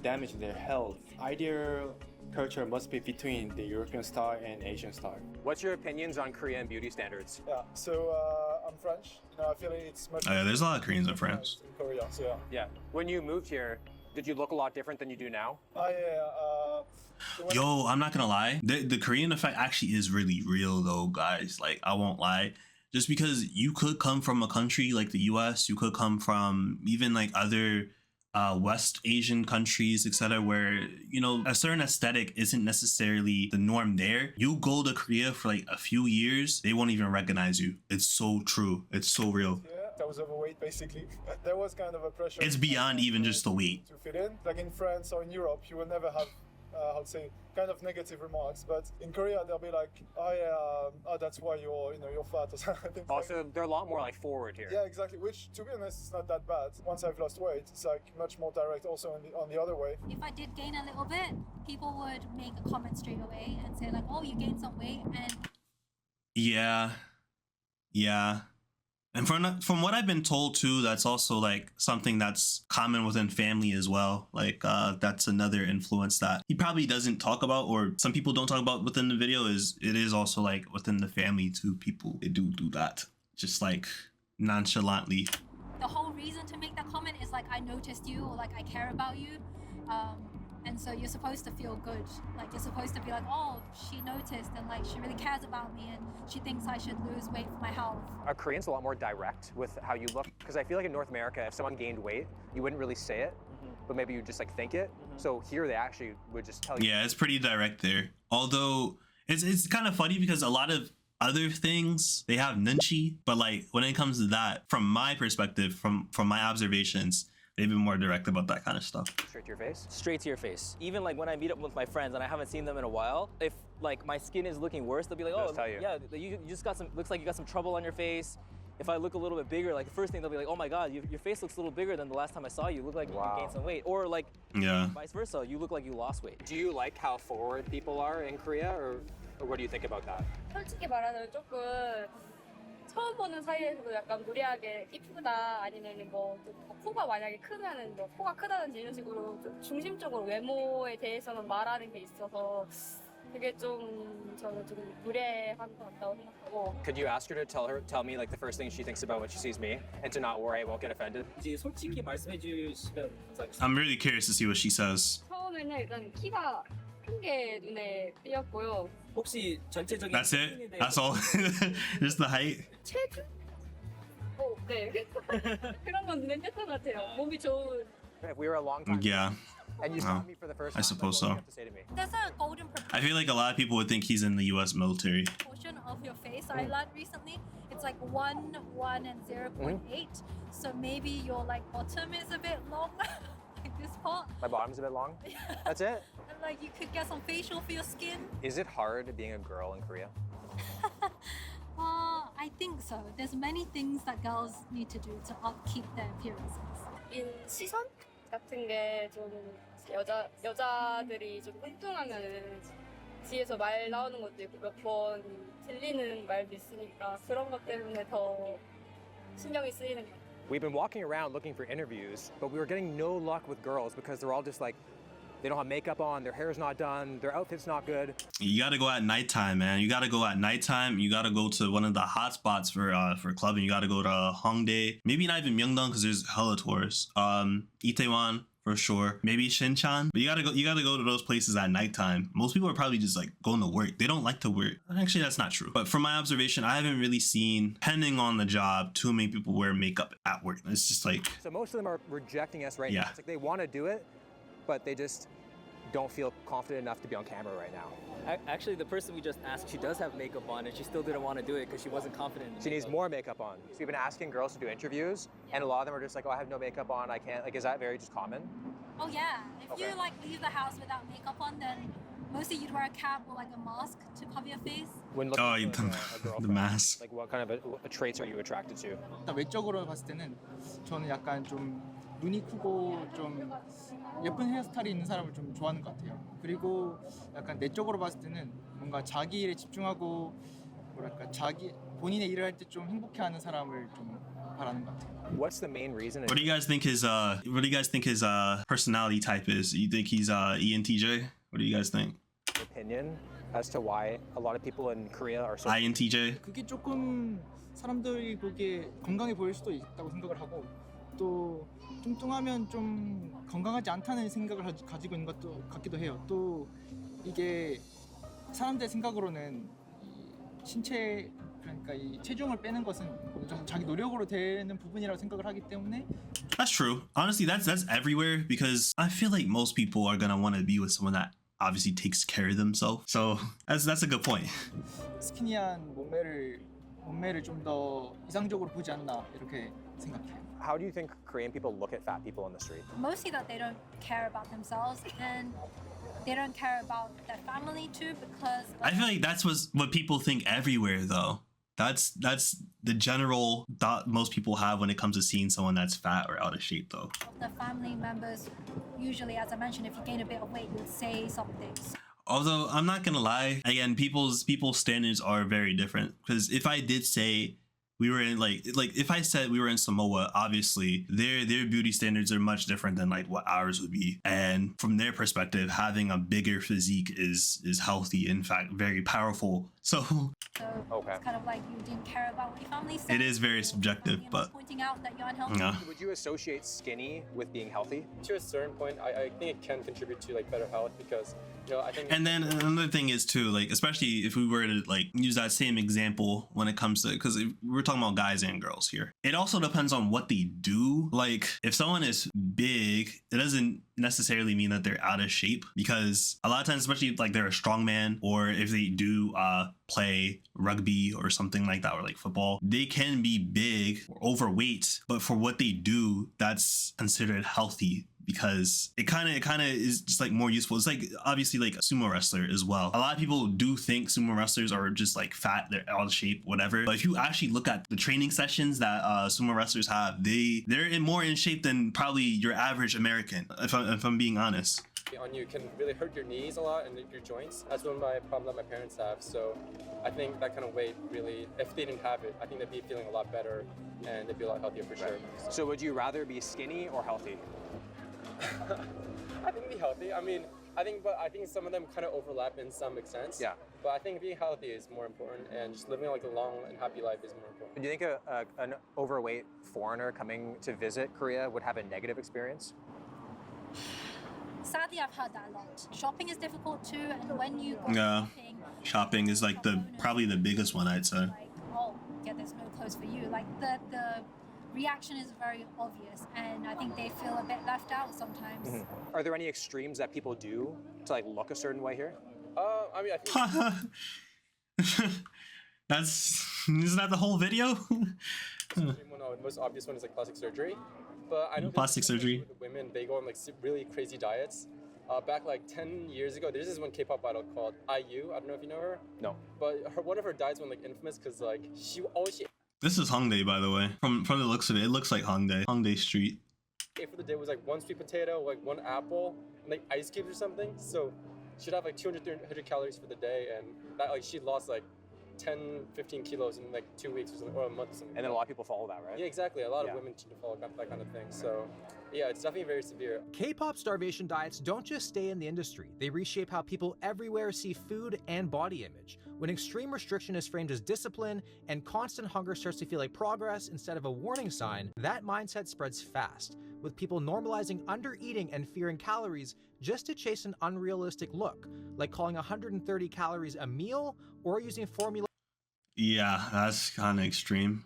damaging their health. Ideal culture must be between the European style and Asian style. What's your opinions on Korean beauty standards? Yeah, so I'm French. You know, I feel it's much. Oh, yeah, there's a lot of Koreans in France. In Korea, so yeah. Yeah. When you moved here, did you look a lot different than you do now? So when- Yo, I'm not gonna lie. The Korean effect actually is really real though, guys. Like I won't lie. just because you could come from a country like the US, you could come from even like other West Asian countries, etc., where, you know, a certain aesthetic isn't necessarily the norm there. You go to Korea for like a few years, they won't even recognize you. It's so true. It's so real. Yeah, I was overweight basically. There was kind of a pressure. It's beyond even just the weight. To fit in. Like in France or in Europe, you will never have, how to say, kind of negative remarks. But in Korea, they'll be like, oh yeah, oh, that's why you're fat or something. Also, they're a lot more like forward here. Yeah, exactly. Which, to be honest, is not that bad. Once I've lost weight, it's like much more direct. Also on the other way. If I did gain a little bit, people would make a comment straight away and say like, oh, you gained some weight. And Yeah. And from what I've been told too, that's also like something that's common within family as well. Like that's another influence that he probably doesn't talk about, or some people don't talk about within the video. Is it is also like within the family too. People, they do that just like nonchalantly. the whole reason to make that comment is like, I noticed you, or like I care about you. And so you're supposed to feel good. Like you're supposed to be like, oh, she noticed and like she really cares about me and she thinks I should lose weight for my health. Are Koreans a lot more direct with how you look? Because I feel like in North America, if someone gained weight, you wouldn't really say it, but maybe you just like think it. So here they actually would just tell you. Yeah, it's pretty direct there. Although it's kind of funny because a lot of other things, they have nunchi, but like when it comes to that, from my perspective, from my observations, they've been more direct about that kind of stuff. Straight to your face? Straight to your face. Even like when I meet up with my friends and I haven't seen them in a while, if like my skin is looking worse, they'll be like, oh, yeah, you just got some, looks like you got some trouble on your face. If I look a little bit bigger, like the first thing they'll be like, oh my God, your face looks a little bigger than the last time I saw you. You look like you gained some weight. Or like, vice versa, you look like you lost weight. Do you like how forward people are in Korea, or what do you think about that? 솔직히 말하자면 조금 처음 보는 사이에서도 약간 무리하게 이쁘다 아니면 뭐 코가 만약에 크면은 뭐 코가 크다든지 이런 식으로 좀 중심적으로 외모에 대해서는 말하는 게 있어서 그게 좀 저는 좀 무례한 것 같다고 생각하고. Could you ask her to tell me like the first thing she thinks about when she sees me, and to not worry I won't get offended? 솔직히 말씀해 주시면 I'm really curious to see what she says. 처음에는 일단 키가 큰 게 눈에 띄었고요. 혹시 전체적인 That's it? That's all? Just the height? 체중? 네. 그런 건 눈에 띄었던 것 같아요. 몸이 좋은. If we were a long time and you saw me for the first time, I suppose what so. would you have to say to me? There's a golden I feel like a lot of people would think he's in the US military. proportion of your face I learned recently. It's like 1, 1, and 0.8. So maybe your like bottom is a bit long, like this part. My bottom's a bit long? That's it? And like you could get some facial for your skin. Is it hard being a girl in Korea? I think so. There's many things that girls need to do to upkeep their appearances. 인 시선 같은 게 좀 여자들이 좀 뚱뚱하면은 뒤에서 말 나오는 것도 있고 몇 번 들리는 말도 있으니까 그런 것 때문에 더 신경이 쓰이는 것 같아요. We've been walking around looking for interviews, but we were getting no luck with girls because they're all just like, they don't have makeup on, their hair's not done, their outfit's not good. You gotta go at nighttime, man. You gotta go at nighttime. You gotta go to one of the hot spots for clubbing. You gotta go to Hongdae. Maybe not even Myeongdong because there's hella tourists. Itaewon for sure. Maybe Shinchan. But you gotta go to those places at nighttime. Most people are probably just like going to work. They don't like to work. Actually, that's not true. But from my observation, I haven't really seen, depending on the job, too many people wear makeup at work. It's just like. So most of them are rejecting us right now. It's like they want to do it, but they just don't feel confident enough to be on camera right now. Actually, the person we just asked, she does have makeup on and she still didn't want to do it because she wasn't confident in She needs more makeup on. So we've been asking girls to do interviews, and a lot of them are just like, oh, I have no makeup on, I can't. Like, is that very just common? Oh yeah. If you like leave the house without makeup on, then mostly you'd wear a cap or like a mask to cover your face. When looking for a girlfriend, the mask. Like, what kind of traits are you attracted to? 일단 외적으로 봤을 때는 저는 약간 좀 눈이 크고 좀 예쁜 헤어스타일이 있는 사람을 좀 좋아하는 것 같아요. 그리고 약간 내적으로 봤을 때는 뭔가 자기 일에 집중하고 뭐랄까 본인의 일을 할 때 좀 행복해하는 사람을 좀 바라는 것 같아요. What's the main reason? What do you guys think his personality type is? You think he's ENTJ? What do you guys think? Opinion as to why a lot of people in Korea are so INTJ? 그게 조금 사람들이 보기에 건강해 보일 수도 있다고 생각을 하고 또 뚱뚱하면 좀 건강하지 않다는 생각을 가지고 있는 것도 같기도 해요. 또 이게 사람들 생각으로는 신체 그러니까 이 체중을 빼는 것은 어느 정도 자기 노력으로 되는 부분이라고 생각을 하기 때문에 That's true. Honestly, that's everywhere because I feel like most people are gonna want to be with someone that obviously takes care of themselves. So that's a good point. 스키니한 몸매를 좀 더 이상적으로 보지 않나 이렇게 생각해요. How do you think Korean people look at fat people in the street? Mostly that they don't care about themselves and they don't care about their family too because I feel like that's what people think everywhere though. That's the general thought most people have when it comes to seeing someone that's fat or out of shape though. the family members usually, as I mentioned, if you gain a bit of weight, you'll say something. Although I'm not gonna lie, again, people's standards are very different. Because if I did say we were in like if I said we were in Samoa, obviously their beauty standards are much different than like what ours would be. And from their perspective, having a bigger physique is healthy, in fact, very powerful. So Okay. It's kind of like you didn't care about what your family said. it is very subjective, You're but not pointing out that you're unhealthy. yeah. Would you associate skinny with being healthy? To a certain point, I think it can contribute to like better health because I think. And then another thing is too, like, especially if we were to like use that same example when it comes to, because we're talking about guys and girls here, it also depends on what they do. Like if someone is big, it doesn't necessarily mean that they're out of shape, because a lot of times, especially if like they're a strongman, or if they do play rugby or something like that, or like football, they can be big or overweight, but for what they do, that's considered healthy, because it kind of is just like more useful. It's like obviously like a sumo wrestler as well. A lot of people do think sumo wrestlers are just like fat, they're out of shape, whatever. But if you actually look at the training sessions that sumo wrestlers have, they're more in shape than probably your average American, if I'm being honest. On you can really hurt your knees a lot and your joints. That's one of my problem that my parents have. So I think that kind of weight really, if they didn't have it, I think they'd be feeling a lot better and they'd be a lot healthier for sure. So would you rather be skinny or healthy? I think be healthy. I mean, I think some of them kind of overlap in some sense. Yeah. But I think being healthy is more important, and just living like a long and happy life is more important. Do you think an overweight foreigner coming to visit Korea would have a negative experience? Sadly, I've heard that a lot. Shopping is difficult too, and when you go Yeah. Shopping is like probably the biggest one, I'd say. like, oh, yeah, there's no clothes for you. Like the reaction is very obvious, and I think they feel a bit left out sometimes. Are there any extremes that people do to like look a certain way here? I mean, I think Isn't that the whole video? the most obvious one is like plastic surgery. But I know Plastic surgery. with women, they go on like really crazy diets. Back like 10 years ago, there's this one K-pop idol called IU. I don't know if you know her. No. But one of her diets went like infamous because like she This is Hongdae, by the way. From the looks of it, it looks like Hongdae Street. ate for the day was like one sweet potato, like one apple, and like ice cubes or something. So she'd have like 200 calories for the day, and that like she lost like 10-15 kilos in like 2 weeks or something, or a month or something. And then a lot of people follow that, right? Yeah, exactly. A lot of women tend to follow that kind of thing. So yeah, it's definitely very severe. K-pop starvation diets don't just stay in the industry. They reshape how people everywhere see food and body image. When extreme restriction is framed as discipline and constant hunger starts to feel like progress instead of a warning sign, that mindset spreads fast, with people normalizing undereating and fearing calories just to chase an unrealistic look, like calling 130 calories a meal or using formulas Yeah, that's kind of extreme.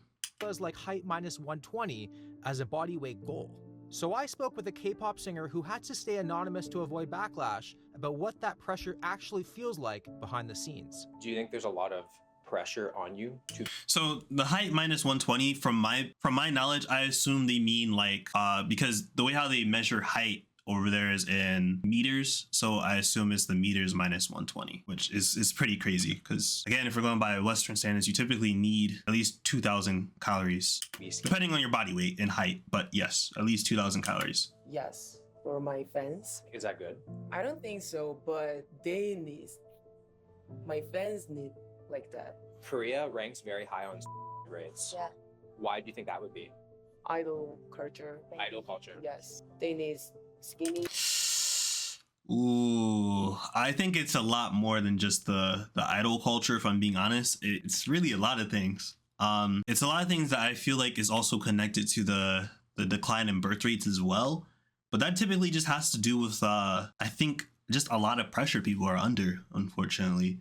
like height minus 120 as a body weight goal. So I spoke with a K-pop singer who had to stay anonymous to avoid backlash about what that pressure actually feels like behind the scenes. Do you think there's a lot of pressure on you to? So the height minus 120, from my knowledge, I assume they mean like because the way how they measure height over there is in meters, so I assume it's the meters minus 120, which is pretty crazy, because again, if we're going by Western standards, you typically need at least 2,000 calories, depending on your body weight and height, but yes, at least 2,000 calories. Yes, for my fans. Is that good? I don't think so, but my fans need like that. Korea ranks very high on rates. Yeah. Why do you think that would be? Idol culture. Idol culture. Yes, they need skinny. Ooh, I think it's a lot more than just the idol culture, if I'm being honest. It's really a lot of things. It's a lot of things that I feel like is also connected to the decline in birth rates as well. But that typically just has to do with I think just a lot of pressure people are under, unfortunately.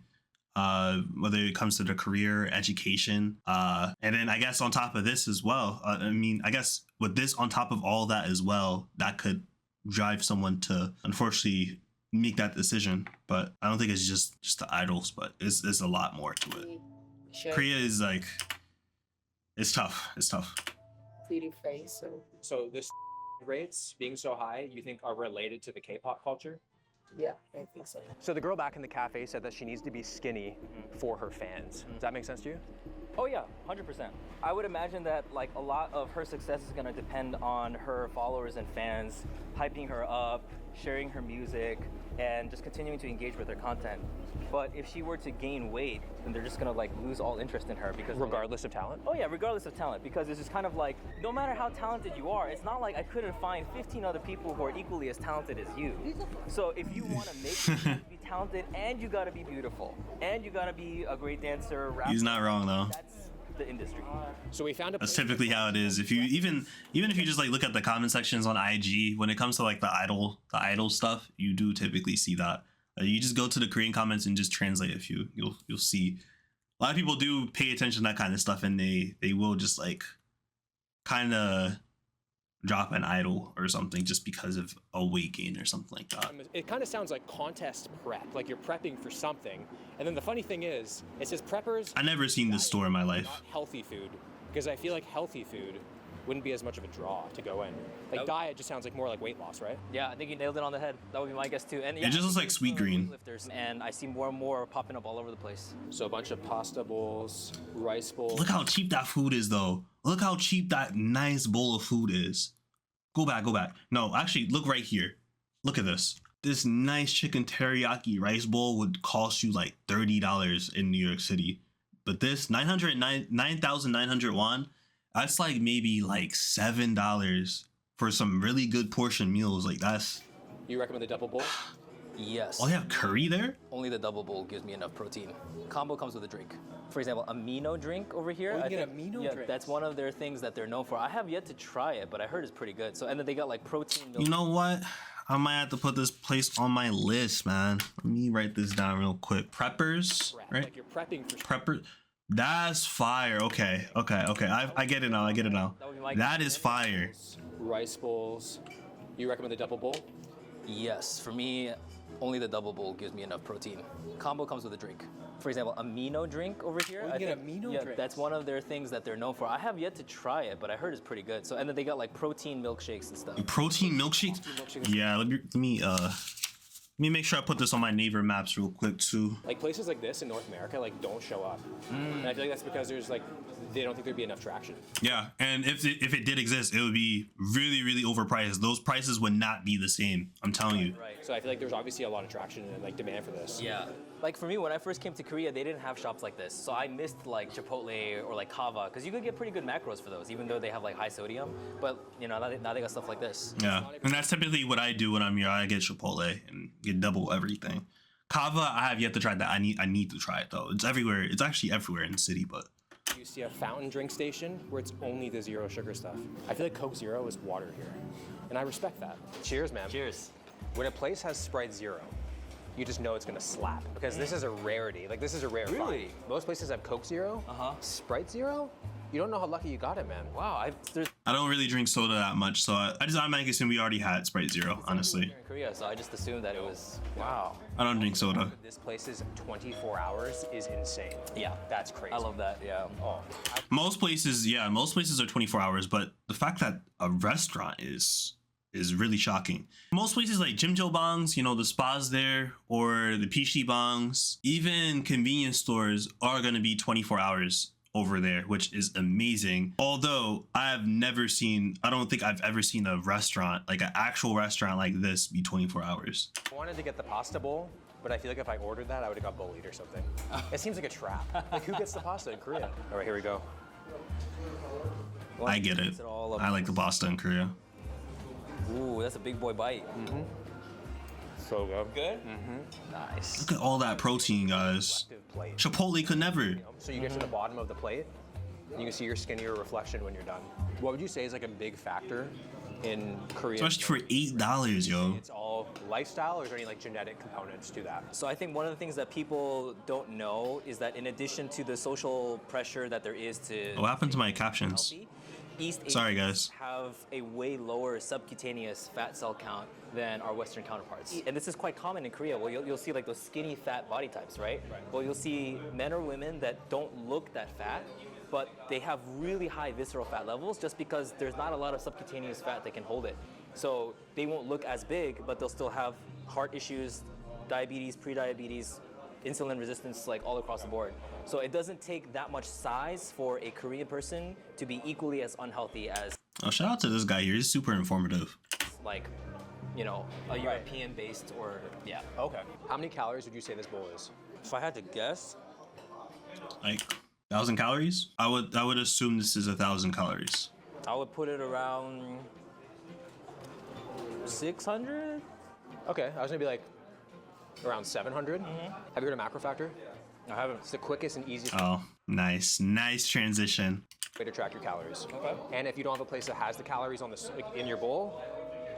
whether it comes to their career, education, and then I guess on top of this as well, I mean, I guess with this on top of all that as well, that could drive someone to unfortunately make that decision. But I don't think it's just the idols, but it's a lot more to it. Korea is like, it's tough. It's tough. Pretty face. So this rates being so high, you think are related to the K-pop culture? Yeah, I think so. So the girl back in the cafe said that she needs to be skinny for her fans. Does that make sense to you? Oh yeah, 100%. I would imagine that like a lot of her success is gonna depend on her followers and fans hyping her up, sharing her music, and just continuing to engage with her content. But if she were to gain weight, then they're just gonna like lose all interest in her because Regardless of talent? oh yeah, regardless of talent, because it's just kind of like no matter how talented you are, it's not like I couldn't find 15 other people who are equally as talented as you. So if you want to make it, you have to be talented, and you gotta be beautiful, and you gotta be a great dancer, rapper. He's not wrong though. That's the industry. So we found a That's typically how it is. If you even if you just like look at the comment sections on IG, when it comes to like the idol stuff, you do typically see that. You just go to the Korean comments and just translate a few. You'll see a lot of people do pay attention to that kind of stuff, and they will just like kind of drop an idol or something just because of a weight gain or something like that. It kind of sounds like contest prep, like you're prepping for something. And then the funny thing is, it says preppers. I never seen this store in my life. Not healthy food, because I feel like healthy food wouldn't be as much of a draw to go in. Like diet just sounds like more like weight loss, right? Yeah, I think you nailed it on the head. That would be my guess too. And It just looks like sweet green. And I see more and more popping up all over the place. So a bunch of pasta bowls, rice bowls. Look how cheap that food is though. Look how cheap that nice bowl of food is. Go back. No, actually, look right here. Look at this. This nice chicken teriyaki rice bowl would cost you like $30 in New York City. But this 9,900 won, that's like maybe like $7 for some really good portion meals. Like that's. You recommend the double bowl? Yes. Oh, they have curry there? Only the double bowl gives me enough protein. Combo comes with a drink. For example, amino drink over here. Oh, you get amino yeah, drinks. that's one of their things that they're known for. I have yet to try it, but I heard it's pretty good. So, and then they got like protein milk. You know what? I might have to put this place on my list, man. Let me write this down real quick. Preppers, right? Like you're prepping for Prepper. That's fire. Okay. I get it now. That is fire. rice bowls. You recommend the double bowl? Yes, for me, only the double bowl gives me enough protein. Combo comes with a drink. For example, amino drink over here. Oh, you get amino yeah, drinks. that's one of their things that they're known for. I have yet to try it, but I heard it's pretty good. So, and then they got like protein milkshakes and stuff. Protein milkshakes? Yeah, let me make sure I put this on my neighbor maps real quick too. Like places like this in North America like don't show up. And I feel like that's because there's like they don't think there'd be enough traction. Yeah, and if it did exist, it would be really, really overpriced. Those prices would not be the same. I'm telling you. Right. So I feel like there's obviously a lot of traction and like demand for this. Yeah. Like for me, when I first came to Korea, they didn't have shops like this. So I missed like Chipotle or like Kava, because you could get pretty good macros for those, even though they have like high sodium. But you know, now they got stuff like this. Yeah, and that's typically what I do when I'm here. I get Chipotle and get double everything. Kava, I have yet to try that. I need to try it though. It's everywhere. It's actually everywhere in the city, but. You see a fountain drink station where it's only the zero sugar stuff. I feel like Coke Zero is water here. And I respect that. Cheers, man. Cheers. When a place has Sprite Zero, you just know it's gonna slap. Because this is a rarity. Like, this is a rare Really? find. Most places have Coke Zero. Sprite Zero? You don't know how lucky you got it, man. Wow, I don't really drink soda that much, so I just automatically assume we already had Sprite Zero, honestly. in Korea, so I just assumed that it was wow. I don't drink soda. This place's 24 hours is insane. Yeah, That's crazy. I love that. Yeah. Oh, Most places are 24 hours, but the fact that a restaurant is really shocking. Most places like Jimjilbangs, you know, the spas there, or the Bangs, even convenience stores are gonna be 24 hours over there, which is amazing. Although I don't think I've ever seen a restaurant, like an actual restaurant like this, be 24 hours. I wanted to get the pasta bowl, but I feel like if I ordered that, I would have got bullied or something. It seems like a trap. Like, who gets the pasta in Korea? All right, here we go. I get it. I like the pasta in Korea. Ooh, that's a big boy bite. So good. Good? Nice. Look at all that protein, guys. Plate. Chipotle could never. So you get to the bottom of the plate, and you can see your skinnier reflection when you're done. What would you say is like a big factor in Korea? Especially for $8, yo. It's all lifestyle, or is there any like genetic components to that? So I think one of the things that people don't know is that in addition to the social pressure that there is to What happened to my captions? healthy, East Sorry, Asians guys. have a way lower subcutaneous fat cell count than our Western counterparts. And this is quite common in Korea. Well, you'll see like those skinny fat body types, right? Well, you'll see men or women that don't look that fat, but they have really high visceral fat levels just because there's not a lot of subcutaneous fat that can hold it. So they won't look as big, but they'll still have heart issues, diabetes, pre-diabetes, insulin resistance, like all across the board. So it doesn't take that much size for a Korean person to be equally as unhealthy as Oh, shout out to this guy here. He's super informative. like, you know, a European-based or, yeah. Okay. How many calories would you say this bowl is? If I had to guess, Like 1,000 calories? I would assume this is 1,000 calories. I would put it around 600? Okay, I was gonna be like around 700. Have you heard of Macro Factor? I haven't. It's the quickest and easiest Oh, nice transition. way to track your calories. Okay. And if you don't have a place that has the calories on the like, in your bowl,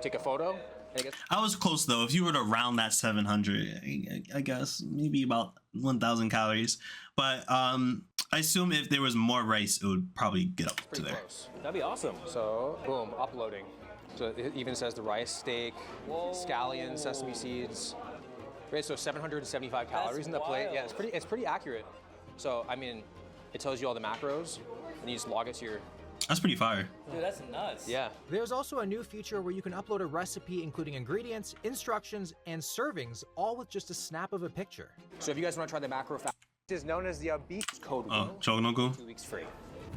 take a photo. And it gets I was close though. If you were to round that 700, I guess maybe about 1,000 calories. But I assume if there was more rice, it would probably get up to pretty there. close. That'd be awesome. So boom, uploading. So it even says the rice, steak, scallions, sesame seeds. Right, so 775 calories in the plate. Yeah, it's pretty accurate. So I mean, it tells you all the macros, and you just log it to your. That's pretty fire. Dude, that's nuts. Yeah. There's also a new feature where you can upload a recipe including ingredients, instructions, and servings, all with just a snap of a picture. So if you guys want to try the Macro Factor, it is known as the obese code. Oh, Chognogu? 2 weeks free.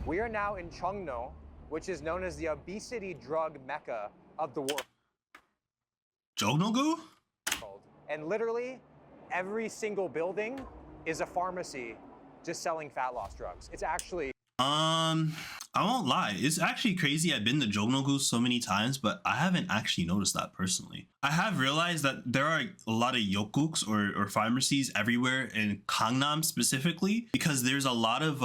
We are now in Cheongno, which is known as the obesity drug mecca of the world. Chognogu? And literally, every single building is a pharmacy just selling fat loss drugs. It's actually. I won't lie. It's actually crazy. I've been to Jognogu so many times, but I haven't actually noticed that personally. I have realized that there are a lot of yokuks or pharmacies everywhere in Gangnam specifically, because there's a lot of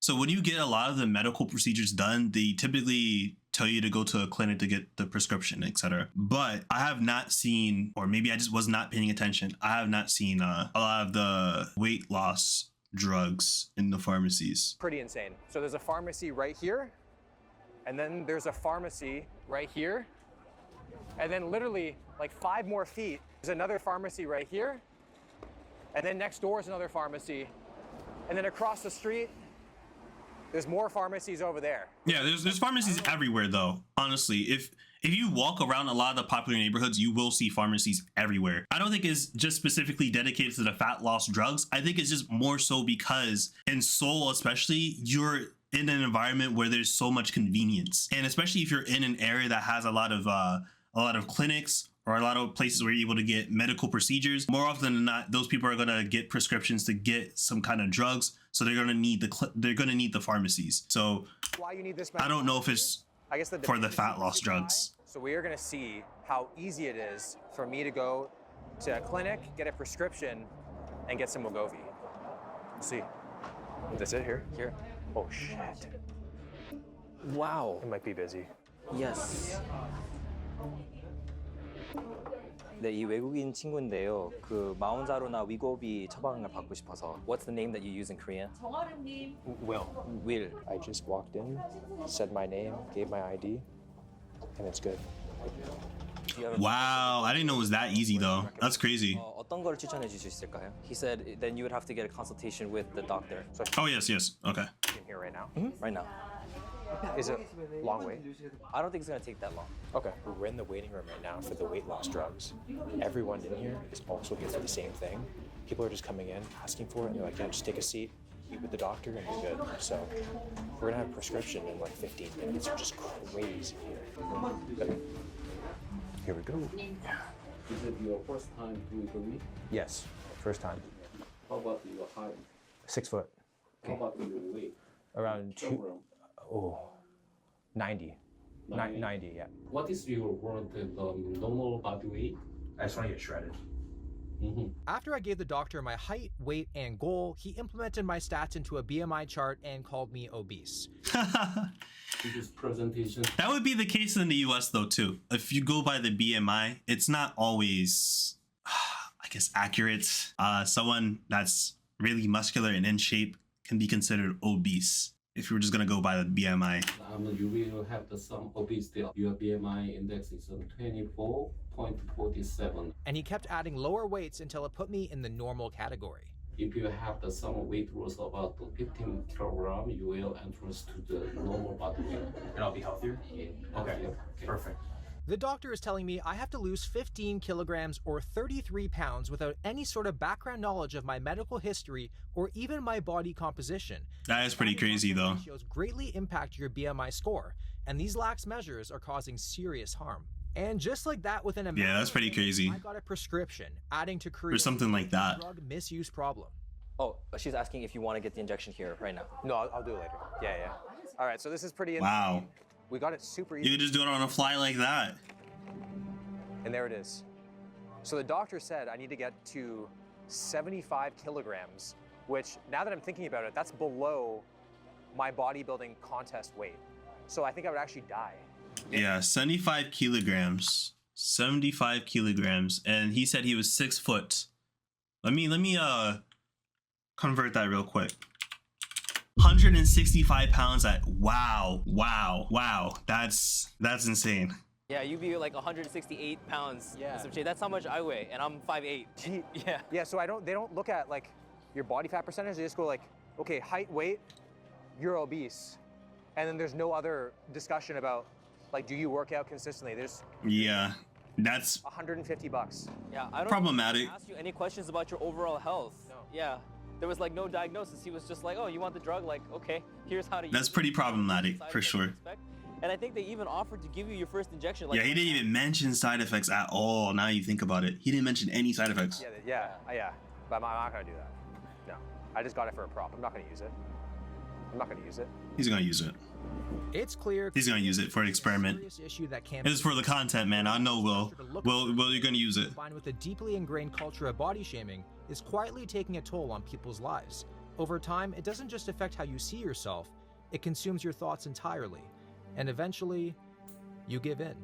so when you get a lot of the medical procedures done, they typically tell you to go to a clinic to get the prescription, etc. But I have not seen, or maybe I just was not paying attention, I have not seen a lot of the weight loss drugs in the pharmacies. Pretty insane. So there's a pharmacy right here, and then there's a pharmacy right here, and then literally like 5 more feet, there's another pharmacy right here, and then next door is another pharmacy, and then across the street, there's more pharmacies over there. Yeah, there's pharmacies everywhere though. Honestly, if you walk around a lot of the popular neighborhoods, you will see pharmacies everywhere. I don't think it's just specifically dedicated to the fat loss drugs. I think it's just more so because in Seoul especially, you're in an environment where there's so much convenience. And especially if you're in an area that has a lot of clinics or a lot of places where you're able to get medical procedures, more often than not, those people are gonna get prescriptions to get some kind of drugs. So they're gonna need the pharmacies. So Why you need this I don't know if it's I guess for the fat loss drugs. So we are going to see how easy it is for me to go to a clinic, get a prescription, and get some Wegovy. Let's see. That's it here? Here. Oh shit. Wow. It might be busy. Yes. 네, 이 외국인 친구인데요. 그 마운자로나 위고비 처방을 받고 싶어서. What's the name that you use in Korean? 정아름님. Will. Will. I just walked in, said my name, gave my ID, and it's good. Wow, I didn't know it was that easy though. That's crazy. 어떤 걸 추천해 주실 수 있을까요? He said then you would have to get a consultation with the doctor. So Oh yes. Okay. in here right now. Right now. Is it long wait? I don't think it's gonna take that long. Okay. We're in the waiting room right now for the weight loss drugs. Everyone in here is also here for the same thing. People are just coming in, asking for it, and they're like, yeah, just take a seat, meet with the doctor, and you're good. So we're gonna have a prescription in like 15 minutes, which is crazy here. Here we go. Is it your first time doing Korean? Yes, first time. How about your height? 6 foot. How about your weight? Around Kilogram. 90. 90, yeah. What is your normal body weight? I just want to get shredded. After I gave the doctor my height, weight, and goal, he implemented my stats into a BMI chart and called me obese. This presentation. That would be the case in the US though too. If you go by the BMI, it's not always, I guess, accurate. Someone that's really muscular and in shape can be considered obese if you were just gonna go by the BMI. You will have some obesity. Your BMI index is 24.47. And he kept adding lower weights until it put me in the normal category. If you have some weight loss about 15 kilograms, you will enter to the normal body weight. And I'll be healthier? Yeah. Okay, perfect. The doctor is telling me I have to lose 15 kilograms or 33 pounds without any sort of background knowledge of my medical history or even my body composition. That is pretty crazy though. Ratios greatly impact your BMI score, and these lax measures are causing serious harm. And just like that, within a Yeah, that's pretty crazy. I got a prescription, adding to Korea or something like that. drug misuse problem. Oh, she's asking if you want to get the injection here right now. No, I'll do it later. Yeah. All right, so this is pretty Wow. insane. We got it super You easy. could just do it on a fly like that. And there it is. So the doctor said I need to get to 75 kilograms, which now that I'm thinking about it, that's below my bodybuilding contest weight. So I think I would actually die. Yeah, 75 kilograms. 75 kilograms. And he said he was 6 foot. Let me convert that real quick. 165 pounds at wow. That's insane. Yeah, you'd be like 168 pounds. Yeah. and some shit. That's how much I weigh, and I'm 5'8". Yeah. Yeah, so they don't look at like your body fat percentage. They just go like, okay, height, weight, you're obese. And then there's no other discussion about like, do you work out consistently? There's Yeah, that's $150. Yeah, I don't problematic. ask you any questions about your overall health. No. Yeah. There was like no diagnosis. He was just like, oh, you want the drug? Like, okay, here's how to use That's it. pretty problematic Side for effects sure. you expect. And I think they even offered to give you your first injection. Like, Yeah, he didn't even mention side effects at all. Now you think about it, he didn't mention any side effects. Yeah. But I'm not gonna do that. No, I just got it for a prop. I'm not gonna use it. He's gonna use it. It's clear He's gonna use it for an experiment. serious issue that can't It's for the content, man. I know Will. Will, you're gonna use it. combined with a deeply ingrained culture of body shaming is quietly taking a toll on people's lives. Over time, it doesn't just affect how you see yourself, it consumes your thoughts entirely. And eventually, you give in.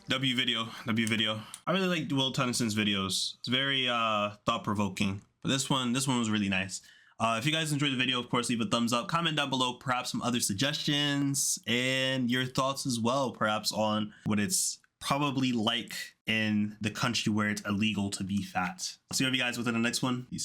W video. I really like Will Tennyson's videos. It's very thought-provoking. But this one was really nice. If you guys enjoyed the video, of course, leave a thumbs up. Comment down below, perhaps some other suggestions and your thoughts as well, perhaps on what it's probably like in the country where it's illegal to be fat. I'll see you guys within the next one. Peace.